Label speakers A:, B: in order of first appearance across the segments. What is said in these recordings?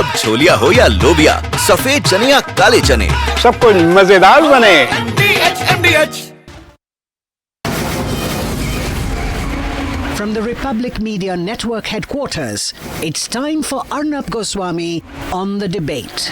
A: अब छोलिया हो या लोबिया, सफेद चने या काले चने,
B: सब कुछ मजेदार बने।
C: From the Republic Media Network headquarters, it's time for Arnab Goswami on The Debate.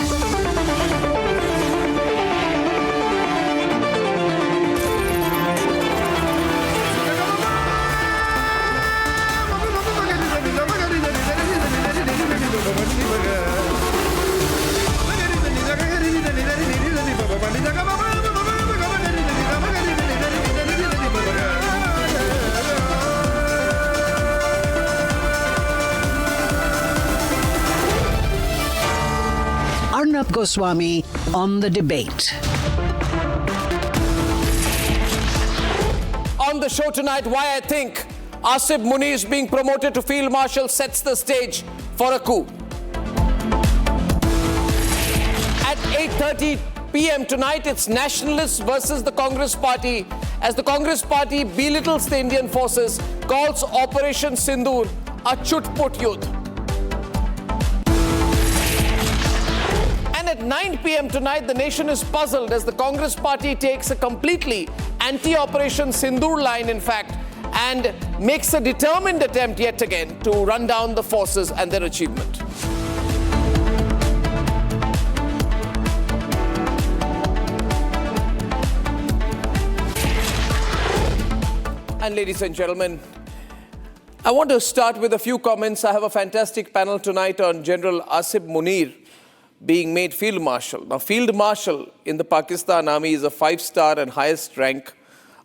C: Arnab Goswami on The Debate.
D: On the show tonight, why I think Asim Munir being promoted to Field Marshal sets the stage for a coup. At 8:30 p.m. tonight, it's nationalists versus the Congress Party, as the Congress Party belittles the Indian forces, calls Operation Sindoor a chut-put yudh. At 9 p.m. tonight, the nation is puzzled as the Congress Party takes a completely anti-Operation Sindoor line, in fact, and makes a determined attempt yet again to run down the forces and their achievement. And ladies and gentlemen, I want to start with a few comments. I have a fantastic panel tonight on General Asim Munir being made Field Marshal. Now, Field Marshal in the Pakistan Army is a 5-star and highest rank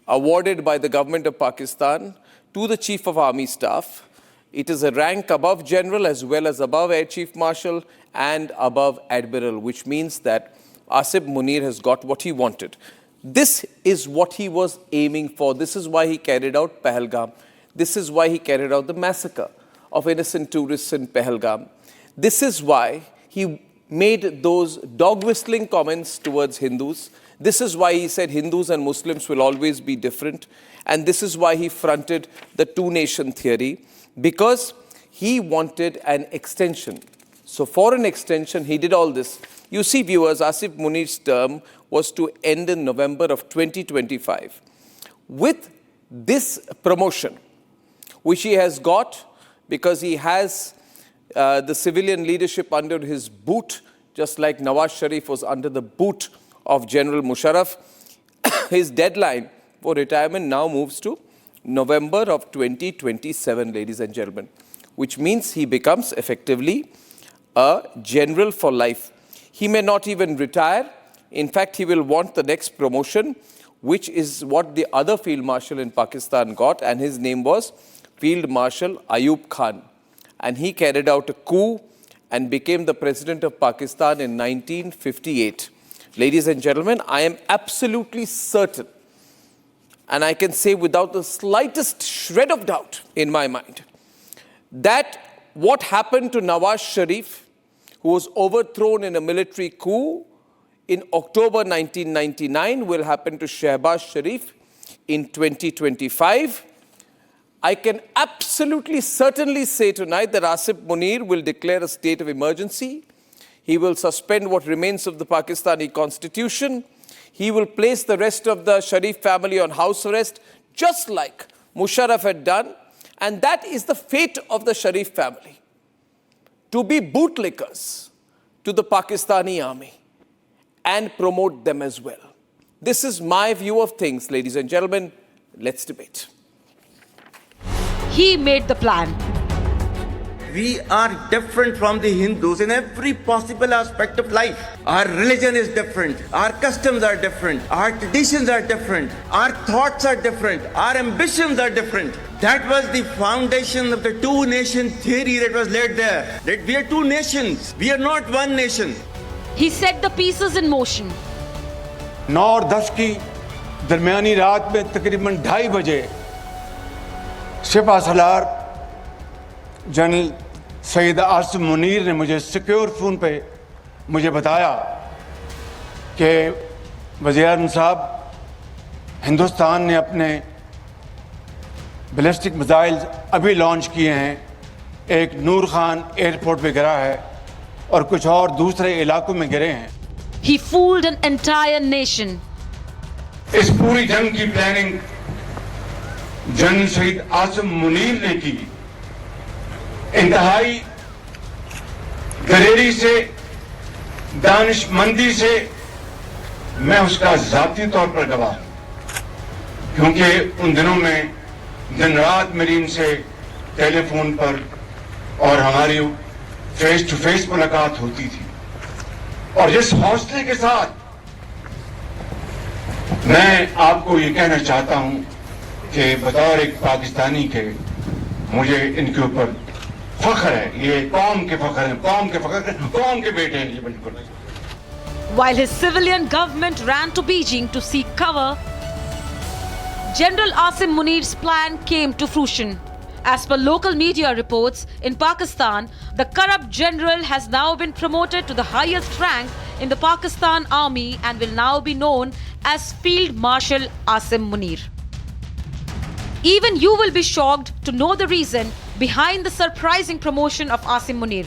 D: awarded by the government of Pakistan to the Chief of Army Staff. It is a rank above General as well as above Air Chief Marshal and above Admiral, which means that Asim Munir has got what he wanted. This is what he was aiming for. This is why he carried out Pahalgam. This is why he carried out the massacre of innocent tourists in Pahalgam. This is why he made those dog-whistling comments towards Hindus. This is why he said Hindus and Muslims will always be different. And this is why he fronted the two-nation theory, because he wanted an extension. So for an extension, he did all this. You see, viewers, Asim Munir's term was to end in November of 2025. With this promotion, which he has got because he has the civilian leadership under his boot, just like Nawaz Sharif was under the boot of General Musharraf. His deadline for retirement now moves to November of 2027, ladies and gentlemen, which means he becomes effectively a general for life. He may not even retire. In fact, he will want the next promotion, which is what the other Field Marshal in Pakistan got, and his name was Field Marshal Ayub Khan. And he carried out a coup and became the president of Pakistan in 1958. Ladies and gentlemen, I am absolutely certain, and I can say without the slightest shred of doubt in my mind, that what happened to Nawaz Sharif, who was overthrown in a military coup in October 1999, will happen to Shehbaz Sharif in 2025. I can absolutely certainly say tonight that Asim Munir will declare a state of emergency. He will suspend what remains of the Pakistani constitution. He will place the rest of the Sharif family on house arrest, just like Musharraf had done. And that is the fate of the Sharif family, to be bootlickers to the Pakistani army and promote them as well. This is my view of things, ladies and gentlemen. Let's debate.
E: He made the plan.
F: We are different from the Hindus in every possible aspect of life. Our religion is different. Our customs are different. Our traditions are different. Our thoughts are different. Our ambitions are different. That was the foundation of the two-nation theory that was laid there. That we are two nations. We are not one nation.
E: He set the pieces in motion.
B: 9 और 10 की दरमियानी रात में तकरीबन 2:30 बजे सिपा Salaar general Syed Asim Munir ने मुझे secure phone पे मुझे बताया कि वज़ीर-ए-आज़म साहब, हिंदुस्तान ने अपने बैलिस्टिक मिसाइल अभी लॉन्च किए हैं, एक नूर खान एयरपोर्ट पे गिरा है और कुछ और दूसरे इलाकों में गिरे हैं।
E: He fooled an entire nation.
B: इस पूरी जंग की प्लानिंग जनरल शहीद आसिम मुनीर ने की। इंतहाई दलेरी से, दानिशमंदी से मैं उसका जाती तौर पर गवाह हूं, क्योंकि उन दिनों में दिन रात मेरी इनसे टेलीफोन पर और हमारी फेस टू फेस मुलाकात होती थी। और जिस हौसले के साथ मैं आपको ये कहना चाहता हूं कि बतौर एक पाकिस्तानी के मुझे इनके ऊपर फख्र है। ये कौम के फख्र है, कौम के फख्र, कौम के बेटे हैं ये बिल्कुल।
E: While his civilian government ran to Beijing to seek cover, General Asim Munir's plan came to fruition. As per local media reports, in Pakistan, the corrupt general has now been promoted to the highest rank in the Pakistan army and will now be known as Field Marshal Asim Munir. Even you will be shocked to know the reason behind the surprising promotion of Asim Munir.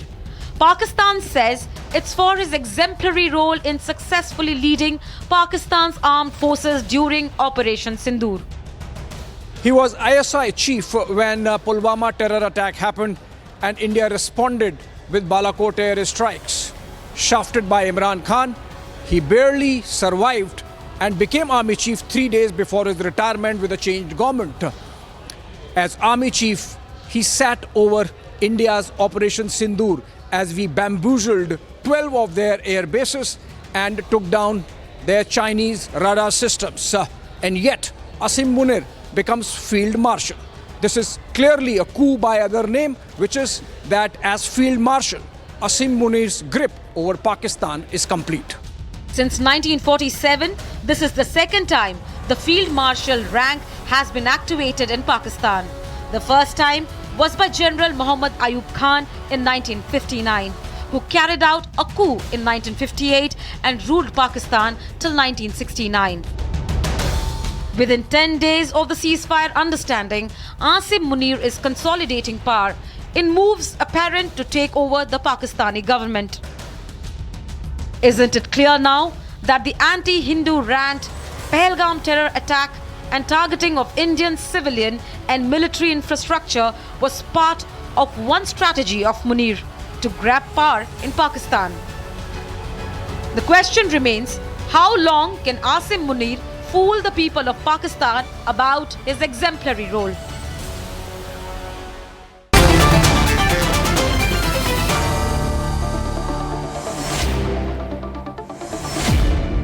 E: Pakistan says it's for his exemplary role in successfully leading Pakistan's armed forces during Operation Sindoor.
G: He was ISI chief when Pulwama terror attack happened and India responded with Balakot air strikes. Shafted by Imran Khan, he barely survived and became army chief 3 days before his retirement with a changed government. As army chief, he sat over India's Operation Sindoor as we bamboozled 12 of their air bases and took down their Chinese radar systems. And yet, Asim Munir becomes Field Marshal. This is clearly a coup by other name, which is that as Field Marshal, Asim Munir's grip over Pakistan is complete.
E: Since 1947, this is the second time the Field Marshal rank has been activated in Pakistan. The first time was by General Ayub Khan in 1959, who carried out a coup in 1958 and ruled Pakistan till 1969. Within 10 days of the ceasefire understanding, Asim Munir is consolidating power in moves apparent to take over the Pakistani government. Isn't it clear now that the anti-Hindu rant, Pahalgam terror attack and targeting of Indian civilian and military infrastructure was part of one strategy of Munir to grab power in Pakistan? The question remains, how long can Asim Munir fool the people of Pakistan about his exemplary role?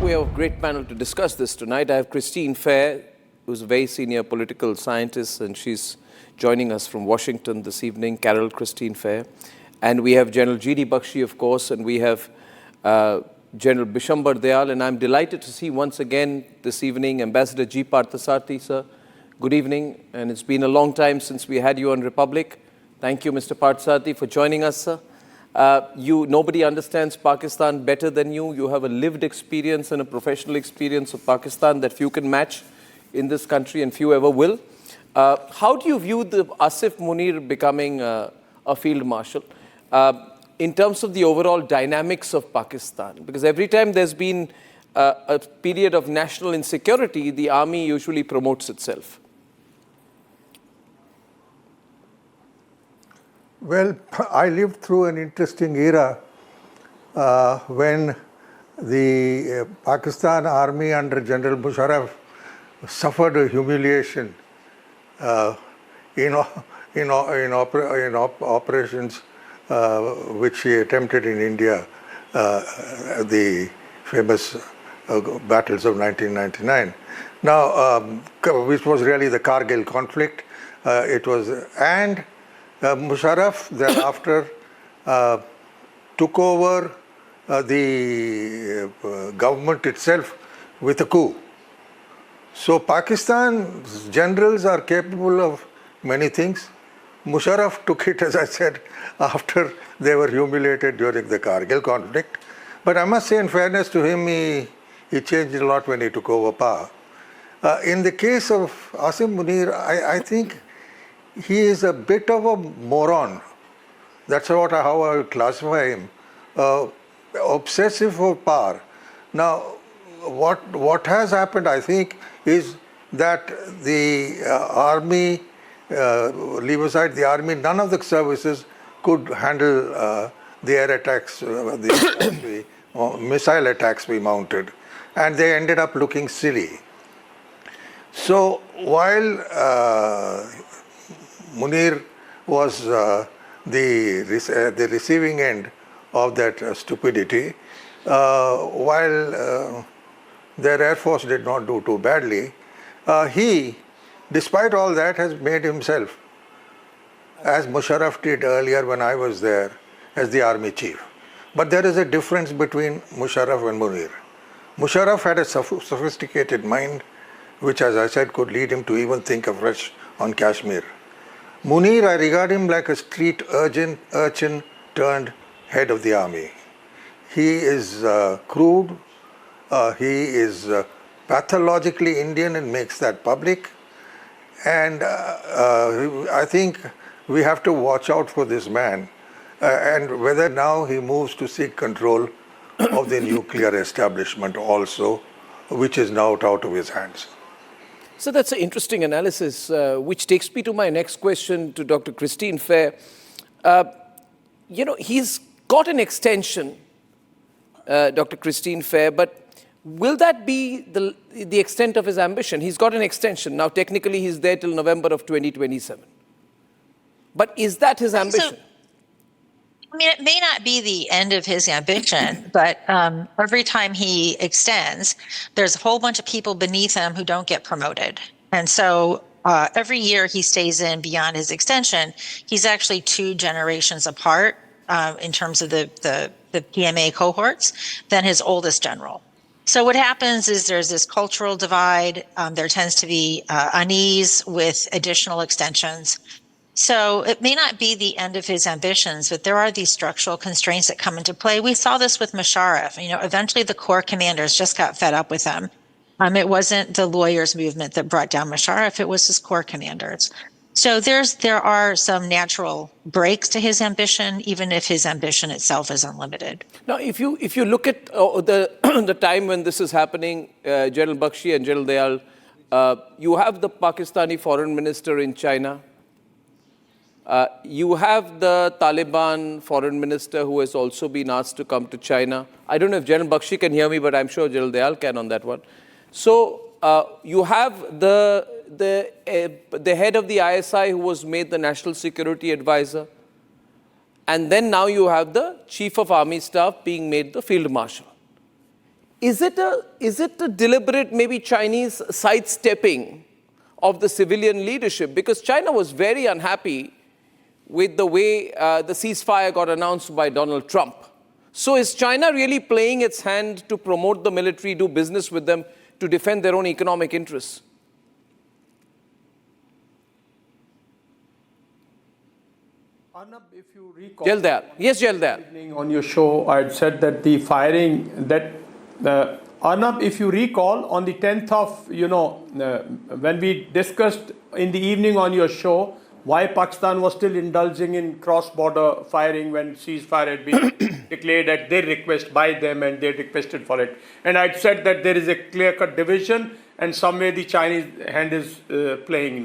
D: We have a great panel to discuss this tonight. I have Christine Fair, who's a very senior political scientist, and she's joining us from Washington this evening, Carol Christine Fair. And we have General G.D. Bakshi, of course, and we have General Bishambar Dayal, and I'm delighted to see once again this evening Ambassador G. Parthasarthi, sir. Good evening, and it's been a long time since we had you on Republic. Thank you, Mr. Parthasarthi, for joining us, sir. Nobody understands Pakistan better than you. You have a lived experience and a professional experience of Pakistan that few can match in this country and few ever will. How do you view the Asif Munir becoming a field marshal in terms of the overall dynamics of Pakistan? Because every time there's been a period of national insecurity, the army usually promotes itself.
H: Well, I lived through an interesting era when the Pakistan army under General Musharraf suffered a humiliation in operations which he attempted in India, the famous battles of 1999. Now, which was really the Kargil conflict. Musharraf thereafter took over the government itself with a coup. So Pakistan's generals are capable of many things. Musharraf took it, as I said, after they were humiliated during the Kargil conflict. But I must say, in fairness to him, he changed a lot when he took over power. In the case of Asim Munir, I think he is a bit of a moron. That's how I would classify him. obsessive for power. Now, what has happened, I think, is that the army, leave aside the army, none of the services could handle the air attacks, the missile attacks we mounted, and they ended up looking silly. So while Munir was the receiving end of that stupidity, while their Air Force did not do too badly, he, despite all that, has made himself, as Musharraf did earlier when I was there, as the army chief. But there is a difference between Musharraf and Munir. Musharraf had a sophisticated mind, which, as I said, could lead him to even think afresh on Kashmir. Munir, I regard him like a street urchin turned head of the army. He is crude, he is pathologically Indian and makes that public. And I think we have to watch out for this man and whether now he moves to seek control of the nuclear establishment also, which is now out of his hands.
D: So that's an interesting analysis, which takes me to my next question to Dr. Christine Fair. He's got an extension, Dr. Christine Fair, but will that be the extent of his ambition? He's got an extension. Now, technically, he's there till November of 2027. But is that his ambition?
I: It may not be the end of his ambition, but every time he extends, there's a whole bunch of people beneath him who don't get promoted. And so every year he stays in beyond his extension, he's actually 2 generations apart in terms of the PMA cohorts than his oldest general. So what happens is there's this cultural divide. There tends to be unease with additional extensions. So it may not be the end of his ambitions, but there are these structural constraints that come into play. We saw this with Musharraf. Eventually the corps commanders just got fed up with him. It wasn't the lawyers movement that brought down Musharraf, it was his corps commanders. So there are some natural breaks to his ambition, even if his ambition itself is unlimited.
D: Now, if you look at the time when this is happening, General Bakshi and General Dayal, you have the Pakistani foreign minister in China. You have the Taliban foreign minister who has also been asked to come to China. I don't know if General Bakshi can hear me, but I'm sure General Dayal can on that one. So you have the head of the ISI who was made the National Security Advisor. And then now you have the Chief of Army Staff being made the Field Marshal. Is it a deliberate, maybe Chinese sidestepping of the civilian leadership? Because China was very unhappy with the way the ceasefire got announced by Donald Trump. So is China really playing its hand to promote the military, do business with them, to defend their own economic interests?
J: Arnab, if you recall,
D: Yes, Jaldar.
J: On your show, I had said that the firing that Arnab, if you recall, on the 10th of when we discussed in the evening on your show why Pakistan was still indulging in cross-border firing when ceasefire had been declared at their request by them and they requested for it. And I'd said that there is a clear-cut division and somewhere the Chinese hand is playing.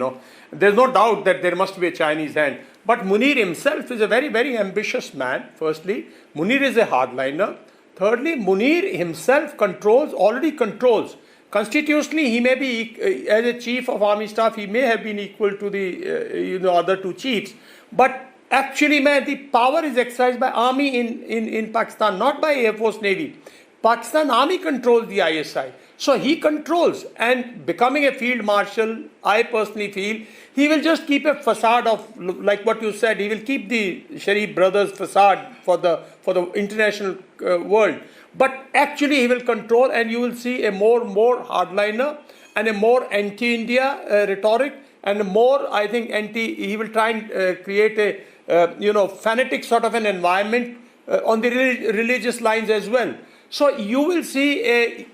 J: There's no doubt that there must be a Chinese hand. But Munir himself is a very, very ambitious man, firstly. Munir is a hardliner. Thirdly, Munir himself already controls. Constitutionally, he may be, as a chief of army staff, he may have been equal to the other 2 chiefs. But actually, the power is exercised by army in Pakistan, not by Air Force Navy. Pakistan Army controls the ISI. So he controls, and becoming a field marshal, I personally feel, he will just keep a facade of, like what you said, he will keep the Sharif brothers facade for the international world. But actually he will control, and you will see a more hardliner and a more anti-India rhetoric, and a more, I think, he will try and create a fanatic sort of an environment on the religious lines as well. So you will see a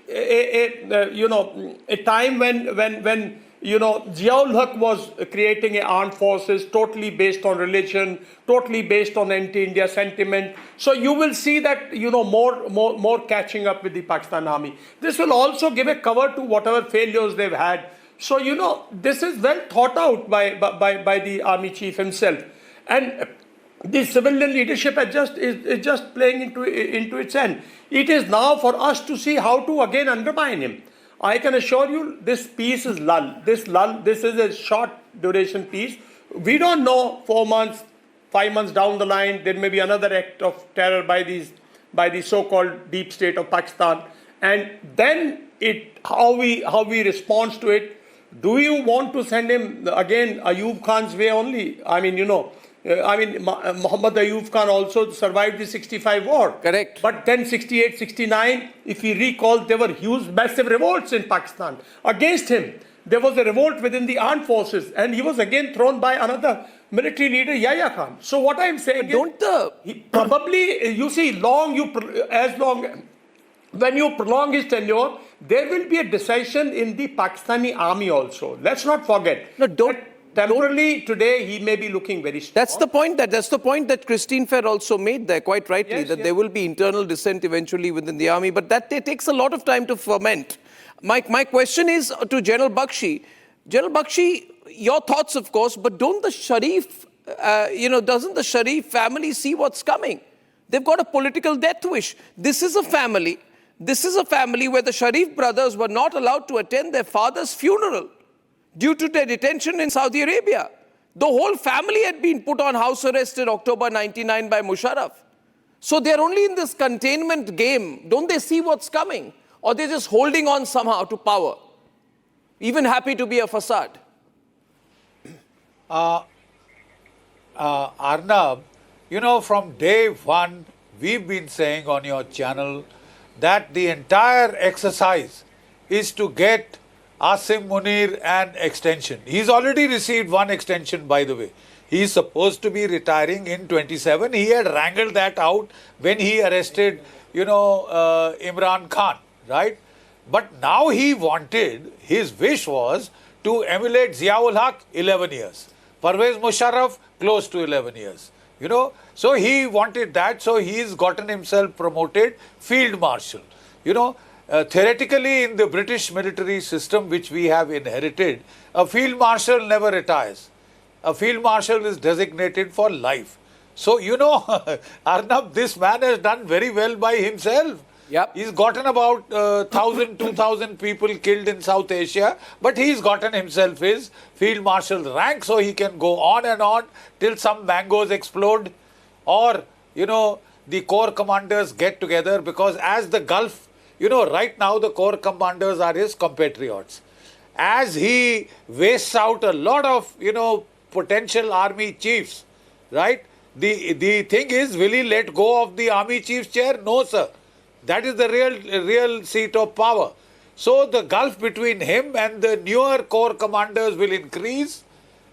J: time when Ziaul Haq was creating an armed forces totally based on religion, totally based on anti-India sentiment. So you will see that, more catching up with the Pakistan army. This will also give a cover to whatever failures they've had. So, this is well thought out by the army chief himself. And the civilian leadership is just playing into its end. It is now for us to see how to again undermine him. I can assure you this peace is lull. This is a short duration peace. We don't know 4 months, 5 months down the line, there may be another act of terror by the so-called deep state of Pakistan. And then how we respond to it. Do you want to send him again Ayub Khan's way only? Muhammad Ayub Khan also survived the 65 war.
D: Correct.
J: But then 68, 69, if we recall, there were huge, massive revolts in Pakistan against him. There was a revolt within the armed forces, and he was again thrown by another military leader, Yahya Khan. So what I'm saying when you prolong his tenure, there will be a decision in the Pakistani army also. Let's not forget. Temporarily, today, he may be looking very strong.
D: That's the point that Christine Fair also made there, quite rightly, there will be internal dissent eventually within the army, but that takes a lot of time to ferment. My question is to General Bakshi. General Bakshi, your thoughts, of course, but don't the Sharif, doesn't the Sharif family see what's coming? They've got a political death wish. This is a family where the Sharif brothers were not allowed to attend their father's funeral due to their detention in Saudi Arabia. The whole family had been put on house arrest in October 99 by Musharraf. So they're only in this containment game. Don't they see what's coming? Or they're just holding on somehow to power? Even happy to be a facade.
K: Arnab, from day one, we've been saying on your channel that the entire exercise is to get Asim Munir an extension. He's already received one extension, by the way. He's supposed to be retiring in 27. He had wrangled that out when he arrested, Imran Khan, right? But now his wish was to emulate Ziaul Haq, 11 years. Parvez Musharraf, close to 11 years. So he wanted that, so he's gotten himself promoted Field Marshal. Theoretically, in the British military system which we have inherited, a Field Marshal never retires. A Field Marshal is designated for life. So, Arnab, this man has done very well by himself.
D: Yep.
K: He's gotten about 1,000, 2,000 people killed in South Asia, but he's gotten himself his Field Marshal's rank, so he can go on and on till some mangoes explode, or, the corps commanders get together, because as the Gulf, right now the corps commanders are his compatriots. As he wastes out a lot of, potential army chiefs, right? The thing is, will he let go of the army chief's chair? No, sir. That is the real seat of power. So the gulf between him and the newer corps commanders will increase.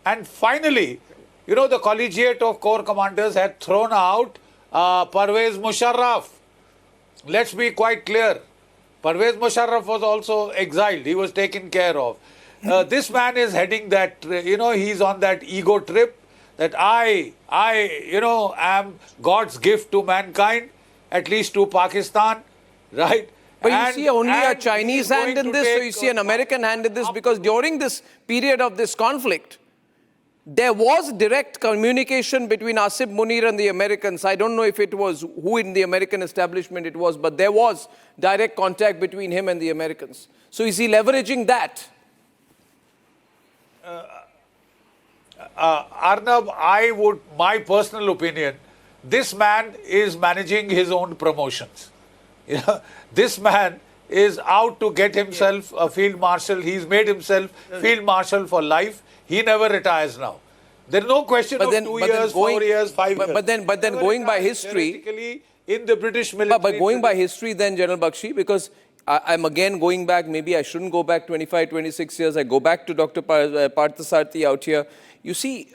K: And finally, the collegiate of corps commanders had thrown out Parvez Musharraf. Let's be quite clear. Parvez Musharraf was also exiled. He was taken care of. This man is heading that, he's on that ego trip that I am God's gift to mankind, at least to Pakistan, right?
D: But you see only a Chinese hand in this, or you see an American hand in this, because during this period of this conflict, there was direct communication between Asim Munir and the Americans. I don't know if it was who in the American establishment it was, but there was direct contact between him and the Americans. So is he leveraging that?
K: Arnab, my personal opinion, this man is managing his own promotions. This man is out to get himself a Field Marshal. He's made himself Field Marshal for life. He never retires now. There's no question of 2 years, 4 years, 5 years.
D: But then going by history,
K: in the British military.
D: But going by history then, General Bakshi, because I'm again going back, maybe I shouldn't go back 25, 26 years. I go back to Dr. Parthasarathi out here. You see,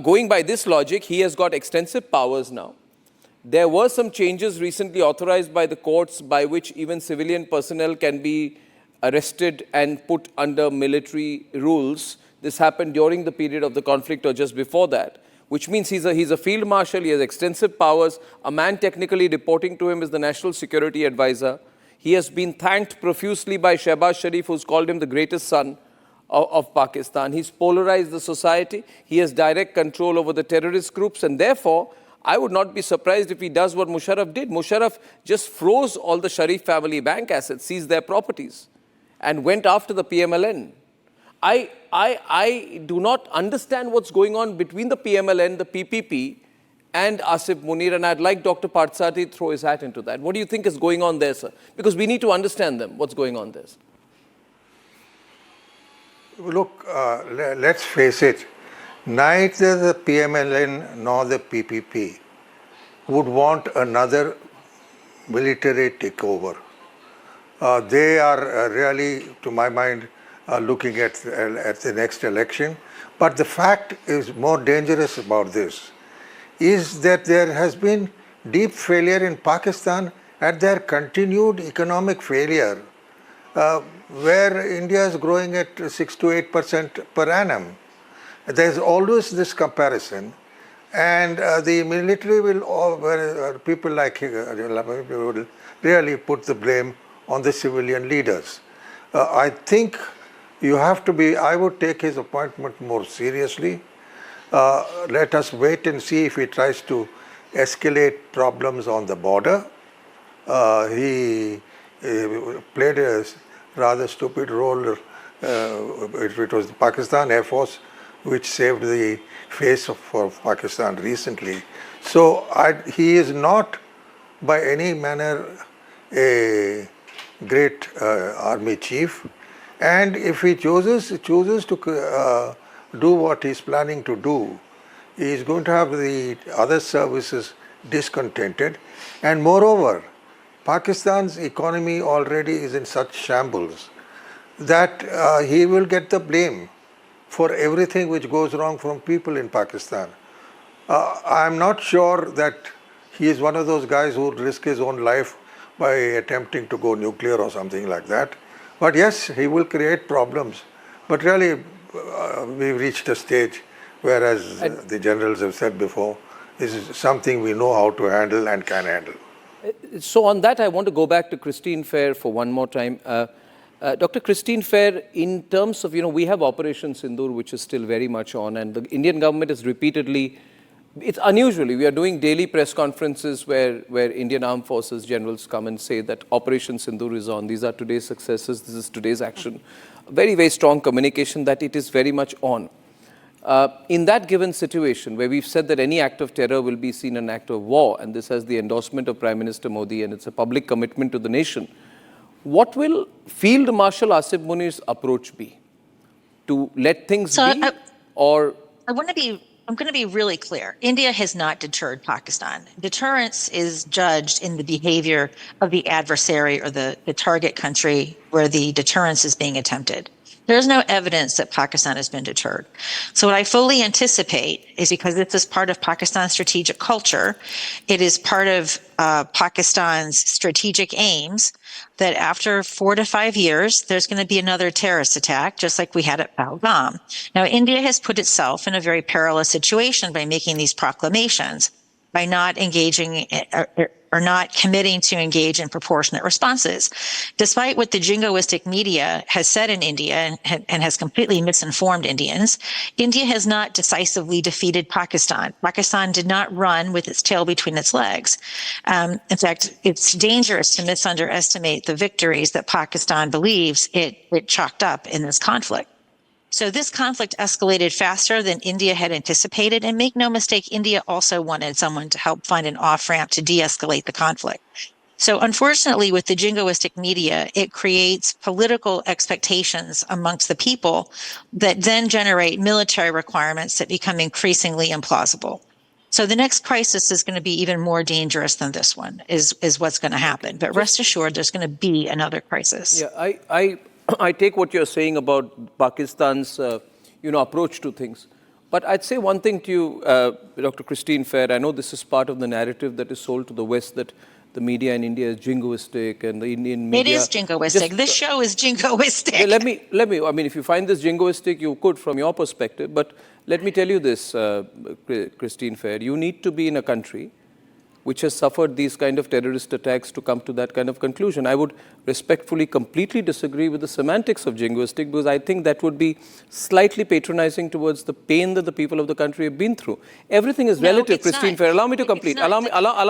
D: going by this logic, he has got extensive powers now. There were some changes recently authorized by the courts by which even civilian personnel can be arrested and put under military rules. This happened during the period of the conflict or just before that, which means he's a field marshal, he has extensive powers. A man technically reporting to him is the National Security Advisor. He has been thanked profusely by Shehbaz Sharif, who's called him the greatest son of Pakistan. He's polarized the society. He has direct control over the terrorist groups, and therefore, I would not be surprised if he does what Musharraf did. Musharraf just froze all the Sharif family bank assets, seized their properties, and went after the PMLN. I do not understand what's going on between the PMLN, the PPP, and Asim Munir, and I'd like Dr. Partsati to throw his hat into that. What do you think is going on there, sir? Because we need to understand them, what's going on there, sir.
H: Look, let's face it, neither the PMLN nor the PPP would want another military takeover. They are really, to my mind, looking at the next election. But the fact is more dangerous about this is that there has been deep failure in Pakistan at their continued economic failure, where India is growing at 6 to 8% per annum. There's always this comparison, and the military will, people like will really put the blame on the civilian leaders. I think you have to be, I would take his appointment more seriously. Let us wait and see if he tries to escalate problems on the border. He played a rather stupid role. It was the Pakistan Air Force which saved the face of Pakistan recently. So he is not by any manner a great army chief. And if he chooses to do what he's planning to do, he is going to have the other services discontented. And moreover, Pakistan's economy already is in such shambles that he will get the blame for everything which goes wrong from people in Pakistan. I'm not sure that he is one of those guys who would risk his own life by attempting to go nuclear or something like that. But yes, he will create problems. But really, we've reached a stage where, as the generals have said before, this is something we know how to handle and can handle.
D: So on that, I want to go back to Christine Fair for one more time. Dr. Christine Fair, in terms of, we have Operation Sindoor, which is still very much on, and the Indian government is repeatedly, it's unusually, we are doing daily press conferences where Indian Armed Forces generals come and say that Operation Sindoor is on. These are today's successes. This is today's action. Very, very strong communication that it is very much on. In that given situation, where we've said that any act of terror will be seen an act of war, and this has the endorsement of Prime Minister Modi, and it's a public commitment to the nation, what will Field Marshal Asim Munir's approach be? To let things be? Or
I: I'm going to be really clear. India has not deterred Pakistan. Deterrence is judged in the behavior of the adversary or the target country where the deterrence is being attempted. There's no evidence that Pakistan has been deterred. So what I fully anticipate is, because this is part of Pakistan's strategic culture, it is part of Pakistan's strategic aims, that after 4 to 5 years, there's going to be another terrorist attack, just like we had at Pahalgam. Now, India has put itself in a very perilous situation by making these proclamations, by not engaging or not committing to engage in proportionate responses. Despite what the jingoistic media has said in India and has completely misinformed Indians, India has not decisively defeated Pakistan. Pakistan did not run with its tail between its legs. In fact, it's dangerous to misunderestimate the victories that Pakistan believes it chalked up in this conflict. So this conflict escalated faster than India had anticipated. And make no mistake, India also wanted someone to help find an off-ramp to de-escalate the conflict. So unfortunately, with the jingoistic media, it creates political expectations amongst the people that then generate military requirements that become increasingly implausible. So the next crisis is going to be even more dangerous than this one, is what's going to happen. But rest assured, there's going to be another crisis.
D: Yeah, I take what you're saying about Pakistan's, approach to things. But I'd say one thing to you, Dr. Christine Fair. I know this is part of the narrative that is sold to the West, that the media in India is jingoistic and the Indian media...
I: It is jingoistic. This show is jingoistic.
D: Let me, I mean, if you find this jingoistic, you could from your perspective, but let me tell you this, Christine Fair, you need to be in a country which has suffered these kind of terrorist attacks to come to that kind of conclusion. I would respectfully completely disagree with the semantics of jingoistic, because I think that would be slightly patronizing towards the pain that the people of the country have been through. Everything is relative, Christine Fair. Allow me to complete. Allow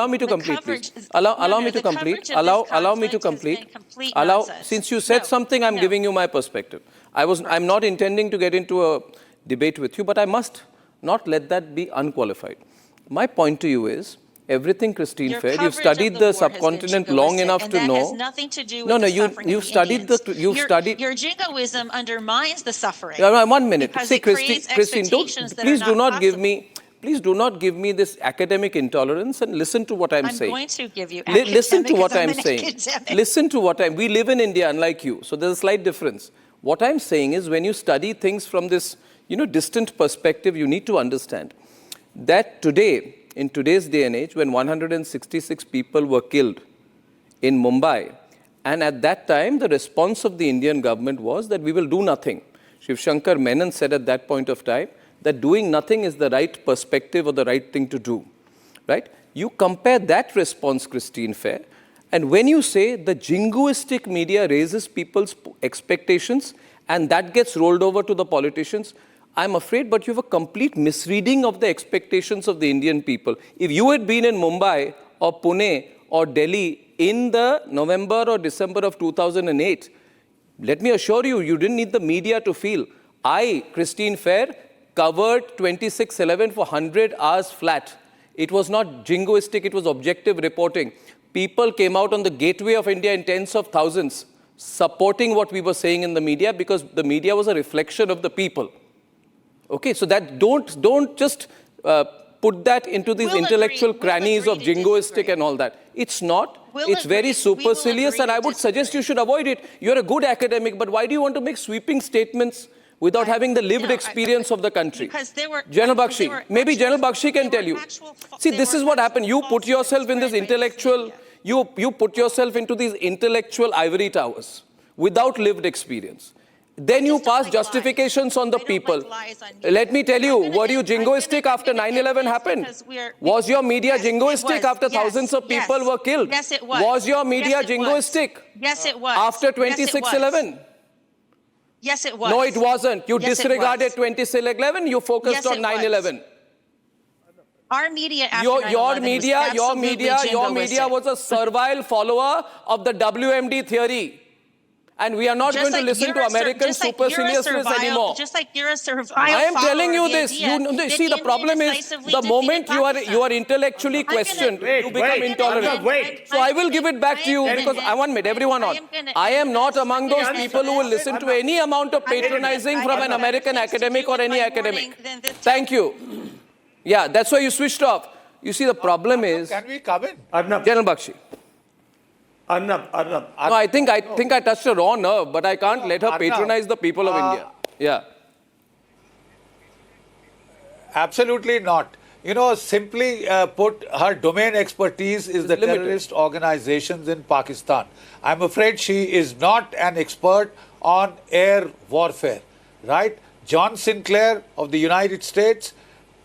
D: me to complete, please. Allow me to complete. Allow me to complete. Since you said something, I'm giving you my perspective. I'm not intending to get into a debate with you, but I must not let that be unqualified. My point to you is, everything, Christine Fair, you've studied the subcontinent long enough to know.
I: That has nothing to do with
D: you've studied
I: your jingoism undermines the suffering.
D: 1 minute.
I: See,
D: Christine, please do not give me this academic intolerance and listen to what I'm saying.
I: I'm going to give you
D: listen to what I'm saying. Listen to what we live in India, unlike you. So there's a slight difference. What I'm saying is, when you study things from this, distant perspective, you need to understand that today, in today's day and age, when 166 people were killed in Mumbai, and at that time, the response of the Indian government was that we will do nothing. Shiv Shankar Menon said at that point of time that doing nothing is the right perspective or the right thing to do, right? You compare that response, Christine Fair, and when you say the jingoistic media raises people's expectations and that gets rolled over to the politicians, I'm afraid, but you have a complete misreading of the expectations of the Indian people. If you had been in Mumbai or Pune or Delhi in the November or December of 2008, let me assure you, you didn't need the media to feel. I, Christine Fair, covered 26/11 for 100 hours flat. It was not jingoistic, it was objective reporting. People came out on the gateway of India in tens of thousands, supporting what we were saying in the media, because the media was a reflection of the people. Okay, so that don't just put that into these intellectual crannies of jingoistic and all that. It's not. It's very supercilious, and I would suggest you should avoid it. You're a good academic, but why do you want to make sweeping statements without having the lived experience of the country? General Bakshi, maybe General Bakshi can tell you. See, this is what happened. You put yourself in this intellectual, you put yourself into these intellectual ivory towers without lived experience. Then you pass justifications on the people. Let me tell you, were you jingoistic after 9/11 happened? Was your media jingoistic after thousands of people were killed?
I: Yes, it was.
D: Was your media jingoistic?
I: Yes, it was.
D: After 26/11?
I: Yes, it was.
D: No, it wasn't. You
I: Yes, it
D: disregarded
I: was.
D: 26/11. You focused on 9/11.
I: Our media after
D: Your
I: 9/11
D: media was a servile follower of the WMD theory. And we are not going to listen to American superciliousness anymore.
I: Just like you're a survival
D: I am telling you
I: follower
D: this.
I: of the idea
D: See, the
I: that
D: problem
I: India
D: is,
I: decisively
D: the moment
I: defeated
D: you are
I: Pakistan.
D: intellectually questioned, you become intolerant. So I will give it back to you, because I want everyone on. I am not among those people who will listen to any amount of patronizing from an American academic or any academic. Thank you. Yeah, that's why you switched off. You see, the problem is...
K: Can we come in?
D: General Bakshi.
J: Arnab.
D: No, I think I touched a raw nerve, but I can't let her patronize the people of India. Yeah.
K: Absolutely not. Simply put, her domain expertise is the terrorist organizations in Pakistan. I'm afraid she is not an expert on air warfare, right? John Sinclair of the United States,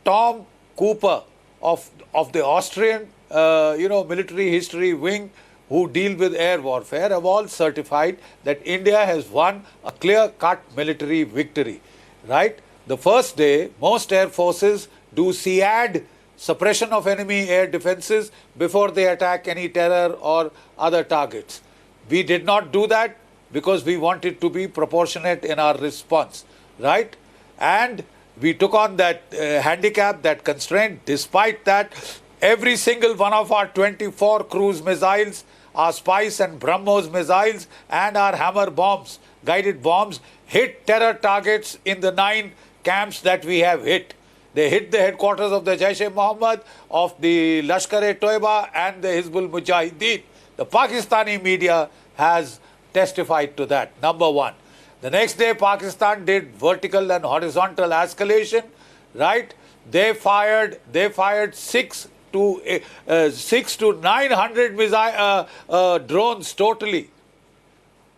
K: Tom Cooper of the Austrian, military history wing, who deal with air warfare, have all certified that India has won a clear-cut military victory, right? The first day, most air forces do SEAD, suppression of enemy air defenses, before they attack any terror or other targets. We did not do that because we wanted to be proportionate in our response, right? And we took on that handicap, that constraint. Despite that, every single one of our 24 cruise missiles, our Spice and BrahMos missiles and our Hammer bombs, guided bombs, hit terror targets in the 9 camps that we have hit. They hit the headquarters of the Jaish-e-Mohammed, of the Lashkar-e-Toiba and the Hizbul Mujahideen. The Pakistani media has testified to that, number one. The next day, Pakistan did vertical and horizontal escalation, right? They fired 6 to 6 to 900 drones totally.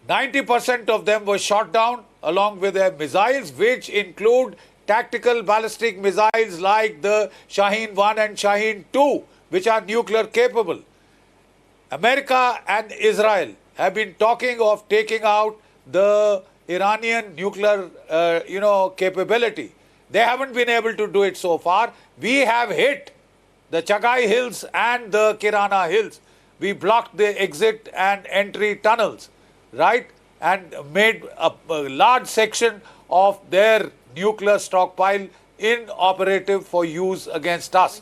K: 90% of them were shot down along with their missiles, which include tactical ballistic missiles like the Shaheen 1 and Shaheen 2, which are nuclear capable. America and Israel have been talking of taking out the Iranian nuclear, capability. They haven't been able to do it so far. We have hit the Chagai Hills and the Kirana Hills. We blocked the exit and entry tunnels, right? And made a large section of their nuclear stockpile inoperative for use against us.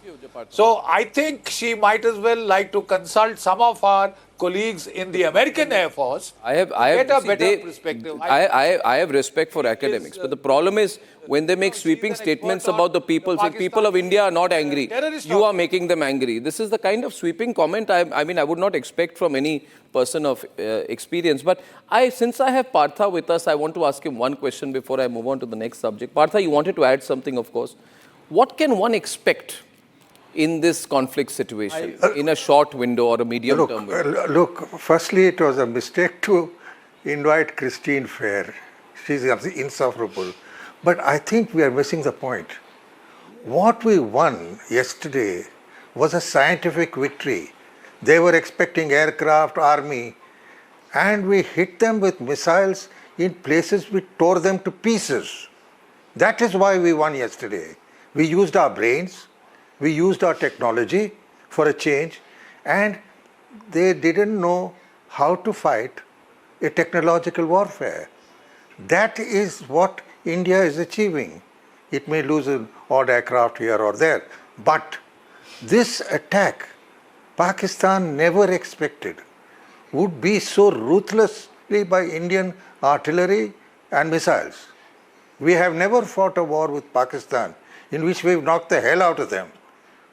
K: So I think she might as well like to consult some of our colleagues in the American Air Force. Get a better perspective.
D: I have respect for academics, but the problem is when they make sweeping statements about the people, saying people of India are not angry, you are making them angry. This is the kind of sweeping comment I would not expect from any person of experience. But since I have Partha with us, I want to ask him one question before I move on to the next subject. Partha, you wanted to add something, of course. What can one expect in this conflict situation, in a short window or a medium-term window?
H: Look, firstly, it was a mistake to invite Christine Fair. She's insufferable. But I think we are missing the point. What we won yesterday was a scientific victory. They were expecting aircraft, army, and we hit them with missiles in places we tore them to pieces. That is why we won yesterday. We used our brains. We used our technology for a change, and they didn't know how to fight a technological warfare. That is what India is achieving. It may lose an odd aircraft here or there, but this attack, Pakistan never expected, would be so ruthlessly by Indian artillery and missiles. We have never fought a war with Pakistan in which we've knocked the hell out of them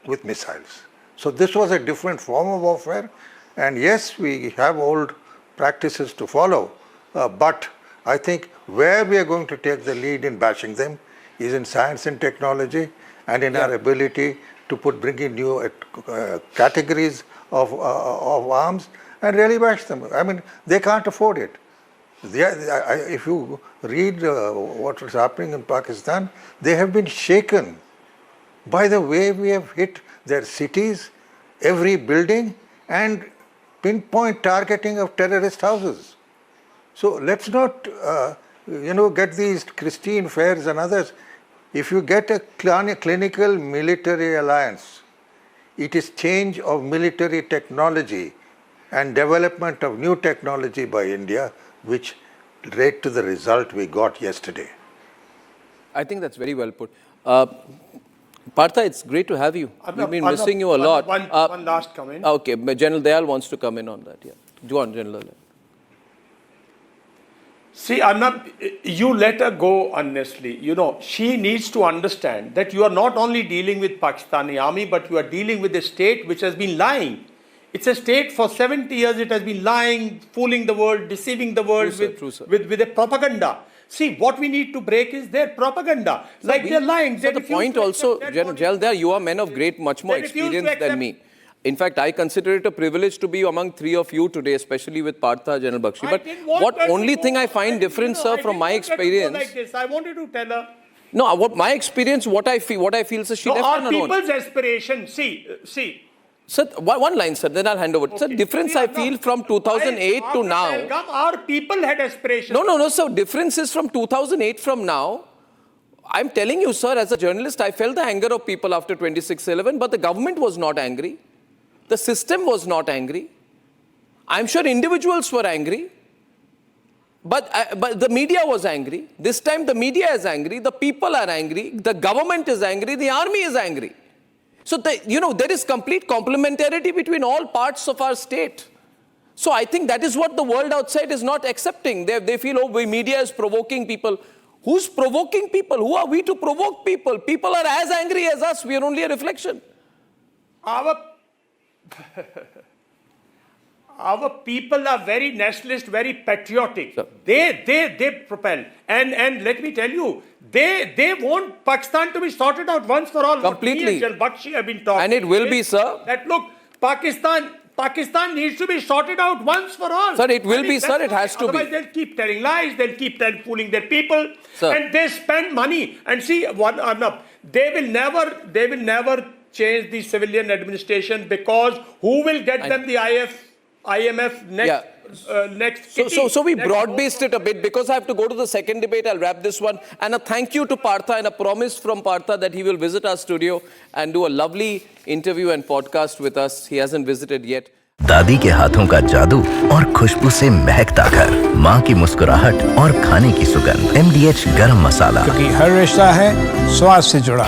H: with missiles. So this was a different form of warfare, and yes, we have old practices to follow, but I think where we are going to take the lead in bashing them is in science and technology and in our ability to bring in new categories of arms and really bash them. I mean, they can't afford it. If you read what is happening in Pakistan, they have been shaken by the way we have hit their cities, every building, and pinpoint targeting of terrorist houses. So let's not, get these Christine Fairs and others. If you get a clinical military alliance, it is change of military technology and development of new technology by India, which led to the result we got yesterday.
D: I think that's very well put. Partha, it's great to have you. We've been missing you a lot.
J: One last comment.
D: Okay, General Dayal wants to come in on that. Yeah, go on, General Dayal.
J: See, Arnab, you let her go honestly. She needs to understand that you are not only dealing with Pakistani army, but you are dealing with a state which has been lying. It's a state for 70 years, it has been lying, fooling the world, deceiving the world with a propaganda. See, what we need to break is their propaganda. They're lying.
D: So the point also, General Dayal, you are men of much more experience than me. In fact, I consider it a privilege to be among three of you today, especially with Partha, General Bakshi. But what only thing I find different, sir, from my experience...
J: I wanted to tell her...
D: No, my experience, what I feel, sir, she left
J: our
D: alone.
J: people's aspiration, see...
D: Sir, one line, sir, then I'll hand over. Okay. Sir, difference I feel from 2008 to now...
J: Our people had aspirations.
D: No, sir, difference is from 2008 from now. I'm telling you, sir, as a journalist, I felt the anger of people after 26/11, but the government was not angry. The system was not angry. I'm sure individuals were angry. But the media was angry. This time the media is angry. The people are angry. The government is angry. The army is angry. So, there is complete complementarity between all parts of our state. So, I think that is what the world outside is not accepting. They feel, media is provoking people. Who's provoking people? Who are we to provoke people? People are as angry as us. We are
J: our people are very nationalist, very patriotic. They propel. And let me tell you, they want Pakistan to be sorted out once for all.
D: Completely.
J: What me and Bakshi have been talking.
D: And it will be, sir.
J: That look, Pakistan needs to be sorted out once for all.
D: Sir, it will be, sir. It has to be.
J: Otherwise, they'll keep telling lies. They'll keep fooling their people.
D: Sir.
J: And they spend money. And see, they will never change the civilian administration, because who will get them the IMF next?
D: So we broad-based it a bit, because I have to go to the second debate. I'll wrap this one. And a thank you to Partha, and a promise from Partha that he will visit our studio and do a lovely interview and podcast with us. He hasn't visited yet.
A: दादी के हाथों का जादू और खुशबू से महकता घर, माँ की मुस्कुराहट और खाने की सुगंध, MDH गरम मसाला,
G: क्योंकि हर रिश्ता है स्वाद से जुड़ा।